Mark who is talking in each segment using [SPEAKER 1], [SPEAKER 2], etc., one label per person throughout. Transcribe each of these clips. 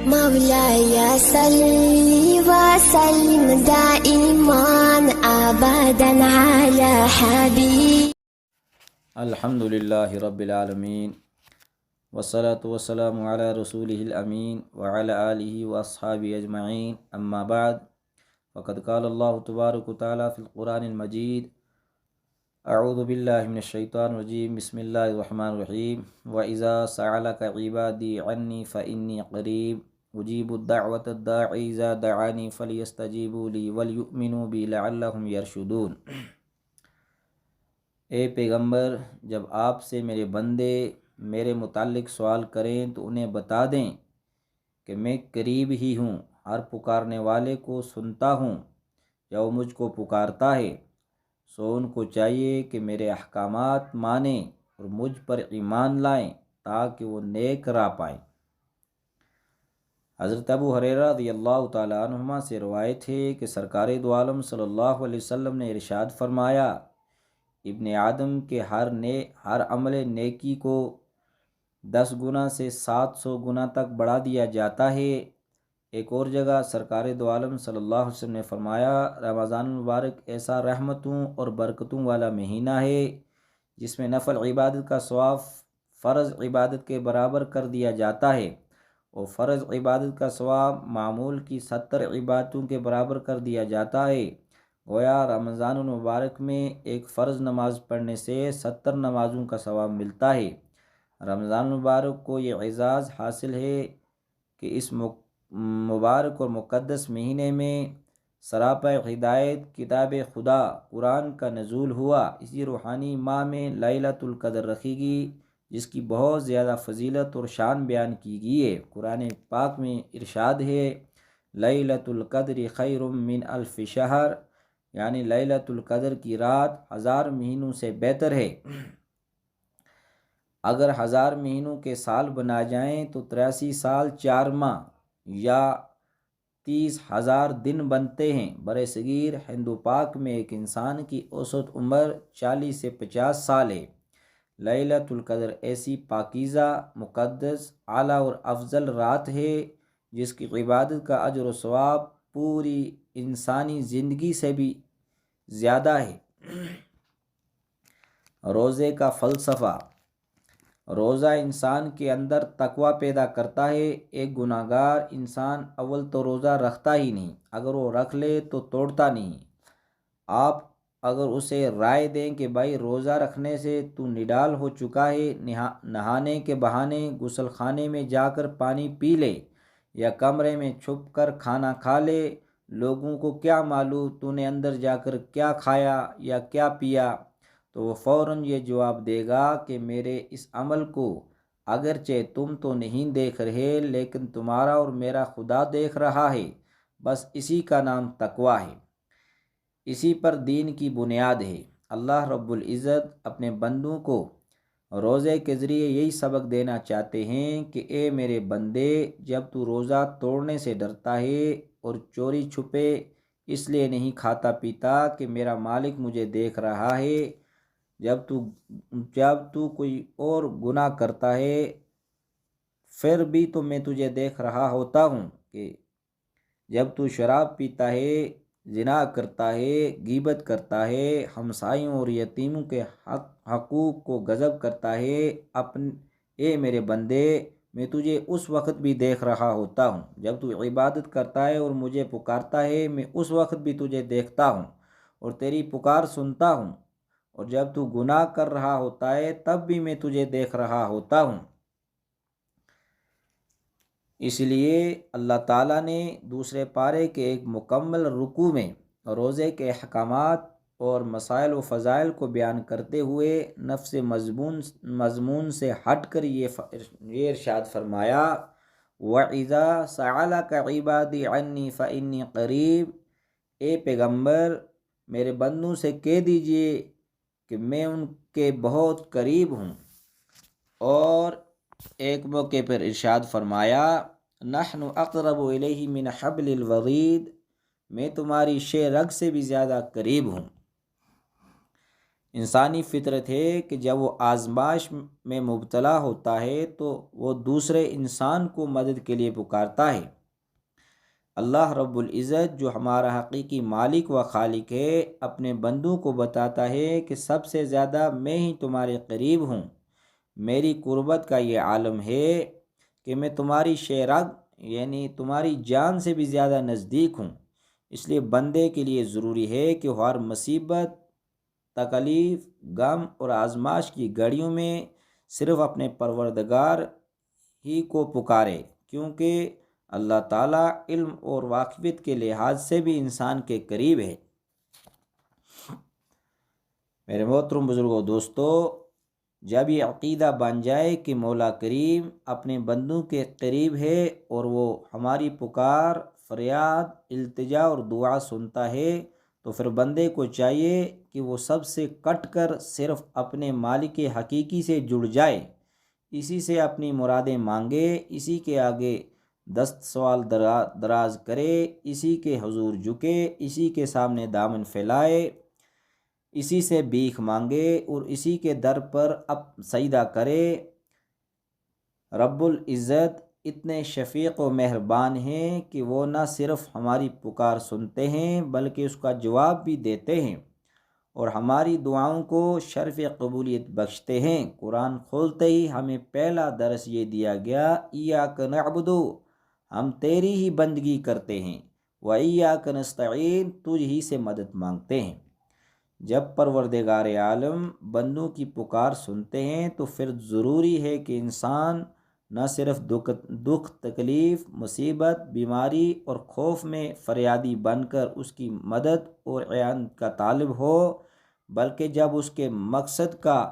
[SPEAKER 1] مولاي صل وسلم دائما ابدا على حبيب.
[SPEAKER 2] الحمد للہ رب العالمین والصلاة والسلام علی رسولہ الامین وعلی آلہ واصحابہ اجمعین، اما بعد فقد قال اللہ تبارک وتعالی فی القرآن المجید اعوذ باللہ من الشیطان الرجیم بسم اللہ الرحمن الرحیم وَإِذَا سَأَلَكَ عِبَادِي عَنِّي فَإِنِّي قَرِيبٌ أُجِيبُ الدَّعْوَةَ الدَّاعِي إِذَا دَعَانِي فَلْيَسْتَجِيبُوا لِي وَلْيُؤْمِنُوا بِي لَعَلَّهُمْ يَرْشُدُونَ۔ اے پیغمبر، جب آپ سے میرے بندے میرے متعلق سوال کریں تو انہیں بتا دیں کہ میں قریب ہی ہوں، ہر پکارنے والے کو سنتا ہوں یا وہ مجھ کو پکارتا ہے، سو ان کو چاہیے کہ میرے احکامات مانیں اور مجھ پر ایمان لائیں تاکہ وہ نیک راہ پائیں۔ حضرت ابو ہریرہ رضی اللہ تعالیٰ عنہما سے روایت ہے کہ سرکار دو عالم صلی اللہ علیہ وسلم نے ارشاد فرمایا، ابن آدم کے ہر عمل نیکی کو 10 گنا سے 700 گنا تک بڑھا دیا جاتا ہے۔ ایک اور جگہ سرکار دو عالم صلی اللہ علیہ وسلم نے فرمایا، رمضان المبارک ایسا رحمتوں اور برکتوں والا مہینہ ہے جس میں نفل عبادت کا ثواب فرض عبادت کے برابر کر دیا جاتا ہے، اور فرض عبادت کا ثواب معمول کی 70 عبادتوں کے برابر کر دیا جاتا ہے۔ گویا رمضان المبارک میں ایک فرض نماز پڑھنے سے 70 نمازوں کا ثواب ملتا ہے۔ رمضان المبارک کو یہ اعزاز حاصل ہے کہ اس مبارک اور مقدس مہینے میں سراپا ہدایت کتاب خدا قرآن کا نزول ہوا۔ اسی روحانی ماہ میں لیلۃ القدر رکھی گئی جس کی بہت زیادہ فضیلت اور شان بیان کی گئی ہے۔ قرآن پاک میں ارشاد ہے، لیلۃ القدر خیر من الف شہر، یعنی لیلۃ القدر کی رات 1000 مہینوں سے بہتر ہے۔ اگر 1000 مہینوں کے سال بنا جائیں تو 83 سال 4 ماہ یا 30,000 دن بنتے ہیں۔ برصغیر ہند و پاک میں ایک انسان کی اوسط عمر 40 سے 50 سال ہے۔ لیلۃ القدر ایسی پاکیزہ، مقدس، اعلیٰ اور افضل رات ہے جس کی عبادت کا اجر و ثواب پوری انسانی زندگی سے بھی زیادہ ہے۔ روزے کا فلسفہ۔ روزہ انسان کے اندر تقوی پیدا کرتا ہے۔ ایک گناہ گار انسان اول تو روزہ رکھتا ہی نہیں، اگر وہ رکھ لے تو توڑتا نہیں۔ آپ اگر اسے رائے دیں کہ بھائی روزہ رکھنے سے تو نڈال ہو چکا ہے، نہانے کے بہانے غسل خانے میں جا کر پانی پی لے یا کمرے میں چھپ کر کھانا کھا لے، لوگوں کو کیا معلوم تو نے اندر جا کر کیا کھایا یا کیا پیا، تو وہ فوراً یہ جواب دے گا کہ میرے اس عمل کو اگرچہ تم تو نہیں دیکھ رہے لیکن تمہارا اور میرا خدا دیکھ رہا ہے۔ بس اسی کا نام تقوی ہے، اسی پر دین کی بنیاد ہے۔ اللہ رب العزت اپنے بندوں کو روزے کے ذریعے یہی سبق دینا چاہتے ہیں کہ اے میرے بندے، جب تو روزہ توڑنے سے ڈرتا ہے اور چوری چھپے اس لیے نہیں کھاتا پیتا کہ میرا مالک مجھے دیکھ رہا ہے، جب تو کوئی اور گناہ کرتا ہے پھر بھی تو میں تجھے دیکھ رہا ہوتا ہوں، کہ جب تو شراب پیتا ہے، زنا کرتا ہے، غیبت کرتا ہے، ہمسایوں اور یتیموں کے حقوق کو غصب کرتا ہے، اے میرے بندے، میں تجھے اس وقت بھی دیکھ رہا ہوتا ہوں جب تو عبادت کرتا ہے اور مجھے پکارتا ہے، میں اس وقت بھی تجھے دیکھتا ہوں اور تیری پکار سنتا ہوں، اور جب تو گناہ کر رہا ہوتا ہے تب بھی میں تجھے دیکھ رہا ہوتا ہوں۔ اس لیے اللہ تعالیٰ نے دوسرے پارے کے ایک مکمل رکوع میں روزے کے احکامات اور مسائل و فضائل کو بیان کرتے ہوئے نفس مضمون سے ہٹ کر یہ ارشاد فرمایا، وَإِذَا سَأَلَكَ عِبَادِي عَنِّي فَإِنِّي قَرِيبٌ، اے پیغمبر میرے بندوں سے کہہ دیجئے کہ میں ان کے بہت قریب ہوں۔ اور ایک موقع پر ارشاد فرمایا، نحن اقرب الیہ من حبل الورید، میں تمہاری شہ رگ سے بھی زیادہ قریب ہوں۔ انسانی فطرت ہے کہ جب وہ آزمائش میں مبتلا ہوتا ہے تو وہ دوسرے انسان کو مدد کے لیے پکارتا ہے۔ اللہ رب العزت جو ہمارا حقیقی مالک و خالق ہے، اپنے بندوں کو بتاتا ہے کہ سب سے زیادہ میں ہی تمہارے قریب ہوں۔ میری قربت کا یہ عالم ہے کہ میں تمہاری شیرگ یعنی تمہاری جان سے بھی زیادہ نزدیک ہوں۔ اس لیے بندے کے لیے ضروری ہے کہ وہ ہر مصیبت، تکلیف، غم اور آزمائش کی گھڑیوں میں صرف اپنے پروردگار ہی کو پکارے، کیونکہ اللہ تعالیٰ علم اور واقفیت کے لحاظ سے بھی انسان کے قریب ہے۔ میرے محترم بزرگوں، دوستو، جب یہ عقیدہ بن جائے کہ مولا کریم اپنے بندوں کے قریب ہے اور وہ ہماری پکار، فریاد، التجا اور دعا سنتا ہے، تو پھر بندے کو چاہیے کہ وہ سب سے کٹ کر صرف اپنے مالک حقیقی سے جڑ جائے، اسی سے اپنی مرادیں مانگے، اسی کے آگے دست سوال دراز کرے، اسی کے حضور جھکے، اسی کے سامنے دامن پھیلائے، اسی سے بھیک مانگے اور اسی کے در پر اب سجدہ کرے۔ رب العزت اتنے شفیق و مہربان ہیں کہ وہ نہ صرف ہماری پکار سنتے ہیں بلکہ اس کا جواب بھی دیتے ہیں اور ہماری دعاؤں کو شرف قبولیت بخشتے ہیں۔ قرآن کھولتے ہی ہمیں پہلا درس یہ دیا گیا، ایاک نعبد، ہم تیری ہی بندگی کرتے ہیں، و ایاک نستعین، تجھ ہی سے مدد مانگتے ہیں۔ جب پروردگار عالم بندوں کی پکار سنتے ہیں تو پھر ضروری ہے کہ انسان نہ صرف دکھ، تکلیف، مصیبت، بیماری اور خوف میں فریادی بن کر اس کی مدد اور اعانت کا طالب ہو، بلکہ جب اس کے مقصد کا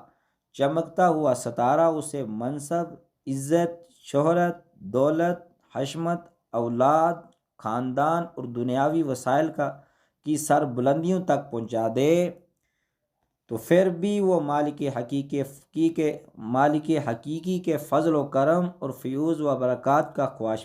[SPEAKER 2] چمکتا ہوا ستارہ اسے منصب، عزت، شہرت، دولت، حشمت، اولاد، خاندان اور دنیاوی وسائل کی سر بلندیوں تک پہنچا دے، تو پھر بھی وہ مالک حقیقی کے فضل و کرم اور فیوز و برکات کا خواہش